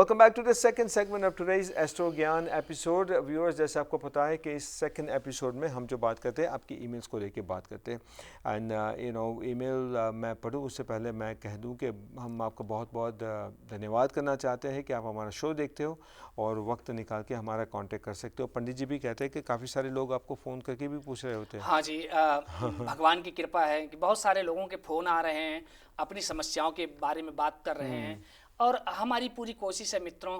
Welcome back to the second segment of today's astro Gyan episode. Viewers, जैसे आपको पता है कि इस सेकंड एपिसोड में हम जो बात करते हैं आपकी ईमेल्स को लेके बात करते हैं। एंड ईमेल मैं पढूं उससे पहले मैं कह दूं कि हम आपका बहुत बहुत धन्यवाद करना चाहते हैं कि आप हमारा शो देखते हो और वक्त निकाल के हमारा कांटेक्ट कर सकते हो। पंडित जी भी कहते हैं कि काफ़ी सारे लोग आपको फ़ोन करके भी पूछ रहे होते हैं। हाँ जी, भगवान की कृपा है कि बहुत सारे लोगों के फ़ोन आ रहे हैं, अपनी समस्याओं के बारे में बात कर रहे हैं। और हमारी पूरी कोशिश है मित्रों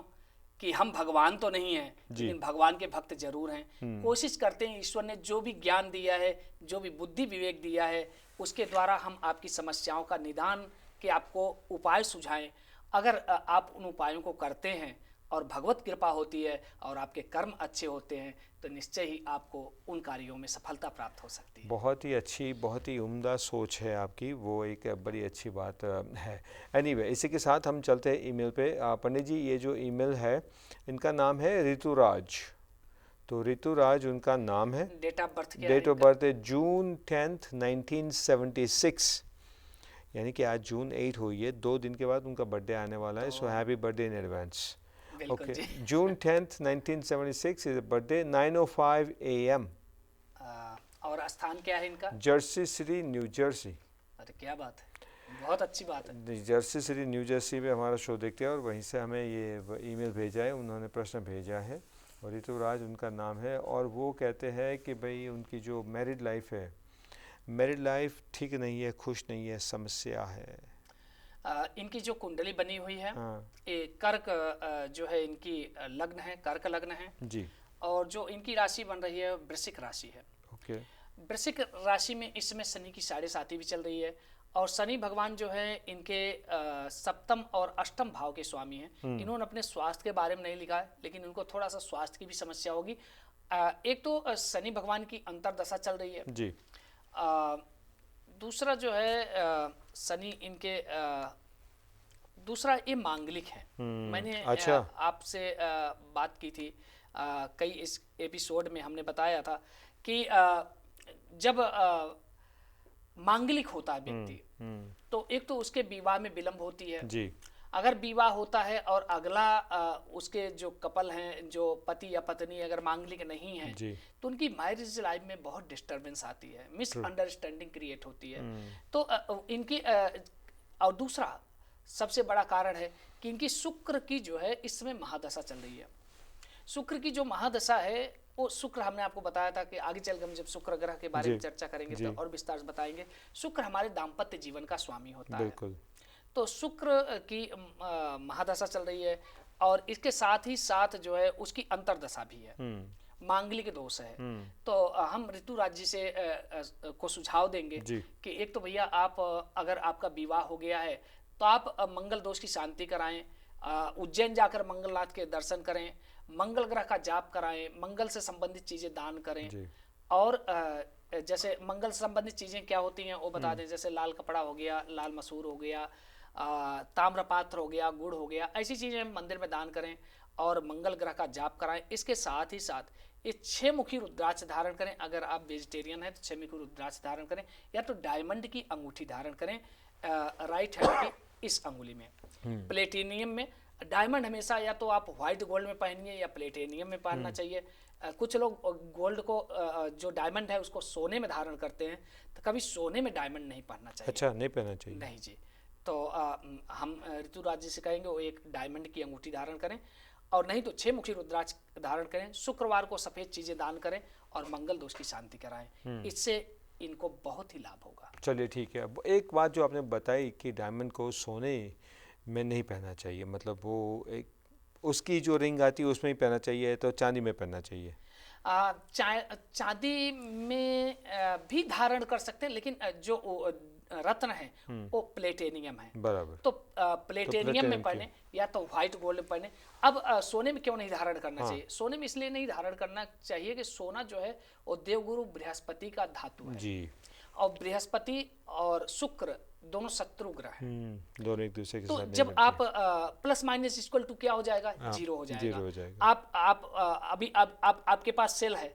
कि हम भगवान तो नहीं हैं, लेकिन भगवान के भक्त जरूर हैं। कोशिश करते हैं, ईश्वर ने जो भी ज्ञान दिया है, जो भी बुद्धि विवेक दिया है, उसके द्वारा हम आपकी समस्याओं का निदान के आपको उपाय सुझाएं। अगर आप उन उपायों को करते हैं और भगवत कृपा होती है और आपके कर्म अच्छे होते हैं तो निश्चय ही आपको उन कार्यों में सफलता प्राप्त हो सकती है। बहुत ही अच्छी, बहुत ही उम्दा सोच है आपकी, वो एक बड़ी अच्छी बात है। एनीवे, इसी के साथ हम चलते हैं ईमेल पे। पंडित जी, ये जो ईमेल है इनका नाम है ऋतुराज। तो ऋतुराज उनका नाम है। डेट ऑफ बर्थ क्या डेट है ऑफ बर्थ है जून 10th 1976, यानी कि आज जून 8 हुई है, 2 दिन के बाद उनका बर्थडे आने वाला है। So happy birthday in advance. बिल्कुल ओके, जी। June 10th 1976 is birthday, 9:05 AM। और स्थान क्या है इनका? Jersey City, New Jersey. अरे क्या बात है, बहुत अच्छी बात है। जर्सी सिटी, न्यू जर्सी में हमारा शो देखते हैं और वहीं से हमें ये ईमेल भेजा है, उन्होंने प्रश्न भेजा है। और ऋतुराज उनका नाम है और वो कहते हैं कि भाई उनकी जो मैरिड लाइफ है, मैरिड लाइफ ठीक नहीं है, खुश नहीं है, समस्या है। इनकी जो कुंडली बनी हुई है, हाँ ये कर्क जो है इनकी लग्न है, कर्क लग्न है। जी। और जो इनकी राशि बन रही है वृश्चिक राशि है। ओके। वृश्चिक राशि में इस समय शनि की 7.5 भी चल रही है। और शनि भगवान जो है इनके सप्तम और अष्टम भाव के स्वामी हैं। इन्होंने अपने स्वास्थ्य के बारे में नहीं लिखा है, लेकिन उनको थोड़ा सा स्वास्थ्य की भी समस्या होगी। एक तो शनि भगवान की अंतर्दशा चल रही है जी। दूसरा जो है शनि इनके दूसरा ये मांगलिक है। मैंने अच्छा। आपसे बात की थी, कई इस एपिसोड में हमने बताया था कि जब मांगलिक होता है व्यक्ति तो एक तो उसके विवाह में विलंब होती है जी। अगर विवाह होता है और अगला उसके जो कपल हैं, जो पति या पत्नी अगर मांगलिक नहीं है जी। तो उनकी मैरिज लाइफ में बहुत डिस्टरबेंस आती है, मिसअंडरस्टैंडिंग क्रिएट होती है। तो इनकी और दूसरा सबसे बड़ा कारण है कि इनकी शुक्र की जो है इस समय महादशा चल रही है। शुक्र की जो महादशा है वो शुक्र, हमने आपको बताया था कि आगे चलकर हम जब शुक्र ग्रह के बारे में चर्चा करेंगे तो और विस्तार से बताएंगे। शुक्र हमारे दाम्पत्य जीवन का स्वामी होता है। बिल्कुल। तो शुक्र की महादशा चल रही है और इसके साथ ही साथ जो है उसकी अंतर्दशा भी है, मांगलिक दोष है। तो हम ऋतुराज जी से को सुझाव देंगे कि एक तो भैया आप अगर आपका विवाह हो गया है तो आप मंगल दोष की शांति कराएं, उज्जैन जाकर मंगलनाथ के दर्शन करें, मंगल ग्रह का जाप कराएं, मंगल से संबंधित चीजें दान करें। और जैसे मंगल संबंधित चीजें क्या होती हैं वो बता दें, जैसे लाल कपड़ा हो गया, लाल मसूर हो गया, ताम्रपात्र हो गया, गुड़ हो गया, ऐसी चीजें मंदिर में दान करें और मंगल ग्रह का जाप कराएं। इसके साथ ही साथ ये 6 मुखी रुद्राक्ष धारण करें। अगर आप वेजिटेरियन हैं तो 6 मुखी रुद्राक्ष धारण करें, या तो डायमंड की अंगूठी धारण करें राइट हैंड की इस अंगुली में। प्लेटिनियम में डायमंड हमेशा या तो आप व्हाइट गोल्ड में पहनिए या प्लेटिनियम में पहनना चाहिए। कुछ लोग गोल्ड को जो डायमंड है उसको सोने में धारण करते हैं, तो कभी सोने में डायमंड नहीं पहनना चाहिए। अच्छा, नहीं पहनना चाहिए। नहीं जी। तो हम ऋतुराज जी से कहेंगे वो एक डायमंड की अंगूठी धारण करें, और नहीं तो 6 मुखी रुद्राक्ष धारण करें। शुक्रवार को सफेद चीजें दान करें और मंगल दोष की शांति कराएं। इससे इनको बहुत ही लाभ होगा। चलिए ठीक है। अब एक बात जो आपने बताई कि डायमंड को सोने में नहीं पहनना चाहिए, मतलब वो एक उसकी जो रिंग आती है उसमें ही पहनना चाहिए, तो चांदी में पहनना चाहिए? चांदी में भी धारण कर सकते हैं, लेकिन जो रत्न है वो प्लेटिनियम है। बराबर। तो प्लेटिनियम में पहने या तो व्हाइट गोल्ड में पहने। अब सोने में क्यों नहीं धारण करना चाहिए? सोने में इसलिए नहीं धारण करना चाहिए कि सोना जो है वो देवगुरु बृहस्पति का धातु है जी। और बृहस्पति और शुक्र दोनों शत्रु ग्रह हैं। दोनों एक दूसरे के तो साथ नहीं जब आप प्लस माइनस इक्वल टू क्या हो जाएगा? जीरो हो जाएगा। जीरो हो जाएगा। आप अभी आपके पास सेल है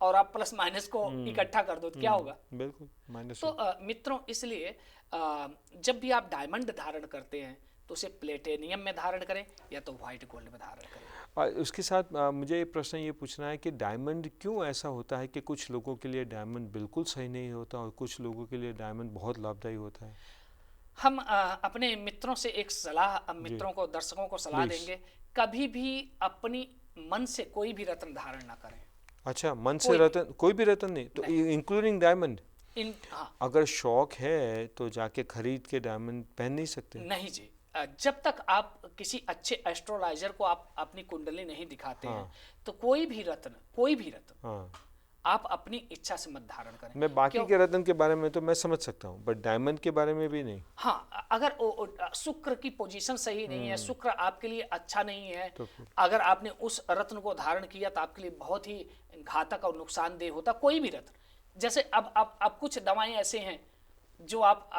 और आप प्लस माइनस को इकट्ठा कर दो तो क्या होगा? बिल्कुल माइनस। तो मित्रों, इसलिए जब भी आप डायमंड धारण करते हैं तो उसे प्लेटिनियम में धारण करें या तो व्हाइट गोल्ड में धारण करें। और उसके साथ मुझे प्रश्न ये पूछना है कि डायमंड क्यों ऐसा होता है कि कुछ लोगों के लिए डायमंड बिल्कुल सही नहीं होता और कुछ लोगों के लिए डायमंड बहुत लाभदायी होता है? हम अपने मित्रों से एक सलाह, मित्रों को, दर्शकों को सलाह Please. देंगे, कभी भी अपनी मन से कोई भी रत्न धारण ना करें। अच्छा, मन से कोई रत्न, कोई भी रत्न नहीं तो इंक्लूडिंग डायमंड? हाँ, अगर शौक है तो जाके खरीद के डायमंड पहन नहीं सकते? नहीं जी। जब तक आप किसी अच्छे एस्ट्रोलॉजर को आप अपनी कुंडली नहीं दिखाते हैं, तो कोई भी रत्न हाँ, आप अपनी इच्छा से मत धारण करें। मैं बाकी क्यों? के रत्न के बारे में तो मैं समझ सकता हूँ, बट डायमंड के बारे में भी नहीं। हाँ, अगर शुक्र की पोजीशन सही नहीं है, शुक्र आपके लिए अच्छा नहीं है, तो फिर अगर आपने उस रत्न को धारण किया तो आपके लिए बहुत ही घातक और नुकसानदेह होता। कोई भी रत्न, जैसे अब कुछ दवाएं ऐसे हैं जो आप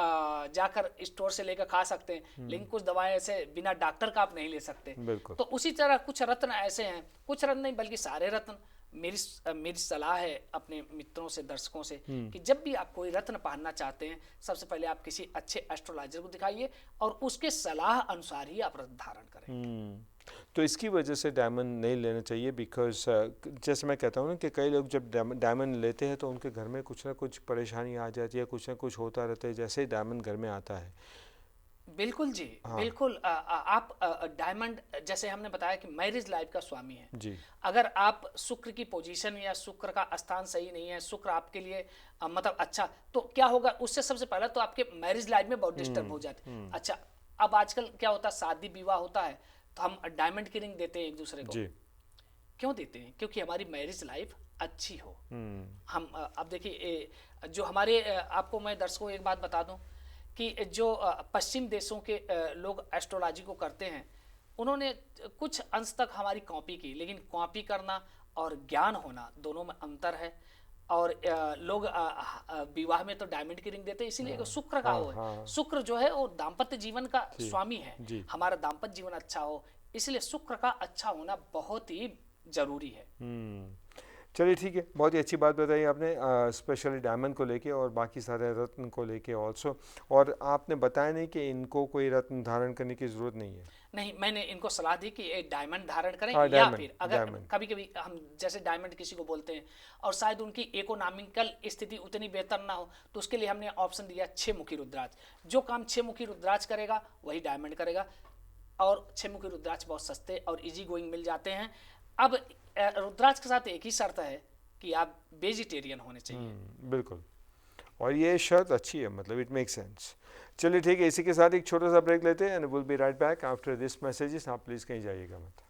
जाकर स्टोर से लेकर खा सकते हैं, लेकिन कुछ दवाएं ऐसे बिना डॉक्टर का आप नहीं ले सकते। बिल्कुल। तो उसी तरह कुछ रत्न ऐसे हैं, कुछ रत्न नहीं बल्कि सारे रत्न। मेरी सलाह है अपने मित्रों से, दर्शकों से, कि जब भी आप कोई रत्न पहनना चाहते हैं, सबसे पहले आप किसी अच्छे एस्ट्रोलॉजर को दिखाइए और उसके सलाह अनुसार ही आप रत्न धारण करें। तो इसकी वजह से डायमंड नहीं लेना चाहिए, बिकॉज जैसे मैं कहता हूँ ना कि कई लोग जब डायमंड लेते हैं तो उनके घर में कुछ ना कुछ परेशानी आ जाती है, कुछ ना कुछ होता रहता है जैसे ही डायमंड घर में आता है। बिल्कुल जी, बिल्कुल। आप डायमंड, जैसे हमने बताया कि मैरिज लाइफ का स्वामी है जी। अगर आप शुक्र की पोजीशन या शुक्र का स्थान सही नहीं है, शुक्र आपके लिए मतलब अच्छा, तो क्या होगा उससे सबसे पहले तो आपके मैरिज लाइफ में बहुत डिस्टर्ब हो जाते हैं। अच्छा, अब आजकल क्या होता है, शादी विवाह होता है तो हम डायमंड की रिंग देते हैं एक दूसरे को। जी। क्यों देते हैं? क्योंकि हमारी मैरिज लाइफ अच्छी हो। हम अब देखिए, जो हमारे आपको मैं दर्शकों को एक बात बता दूं कि जो पश्चिम देशों के लोग एस्ट्रोलॉजी को करते हैं, उन्होंने कुछ अंश तक हमारी कॉपी की, लेकिन कॉपी करना और ज्ञान होना दोनों में अंतर है। और लोग विवाह में तो डायमंड की रिंग देते हैं, इसीलिए शुक्र का वो है। शुक्र जो है वो दाम्पत्य जीवन का स्वामी है, हमारा दाम्पत्य जीवन अच्छा हो, इसलिए शुक्र का अच्छा होना बहुत ही जरूरी है। चलिए ठीक है, बहुत ही अच्छी बात बताई आपने, स्पेशली डायमंड को लेके और बाकी सारे रत्न को लेके ऑल्सो। और आपने बताया नहीं कि इनको कोई रत्न धारण करने की ज़रूरत नहीं है। नहीं, मैंने इनको सलाह दी कि एक डायमंड धारण करें, हाँ, या फिर अगर कभी कभी हम जैसे डायमंड किसी को बोलते हैं और शायद उनकी इकोनॉमिकल स्थिति उतनी बेहतर ना हो, तो उसके लिए हमने ऑप्शन दिया 6 मुखी रुद्राक्ष। जो काम 6 मुखी रुद्राक्ष करेगा वही डायमंड करेगा, और 6 मुखी रुद्राक्ष बहुत सस्ते और इजी गोइंग मिल जाते हैं। अब रुद्राक्ष के साथ एक ही शर्त है कि आप वेजिटेरियन होने चाहिए। बिल्कुल, और ये शर्त अच्छी है, मतलब इट मेक सेंस। चलिए ठीक है, इसी के साथ एक छोटा सा ब्रेक लेते हैं and will be right back after this messages. आप प्लीज़ कहीं जाइएगा मत।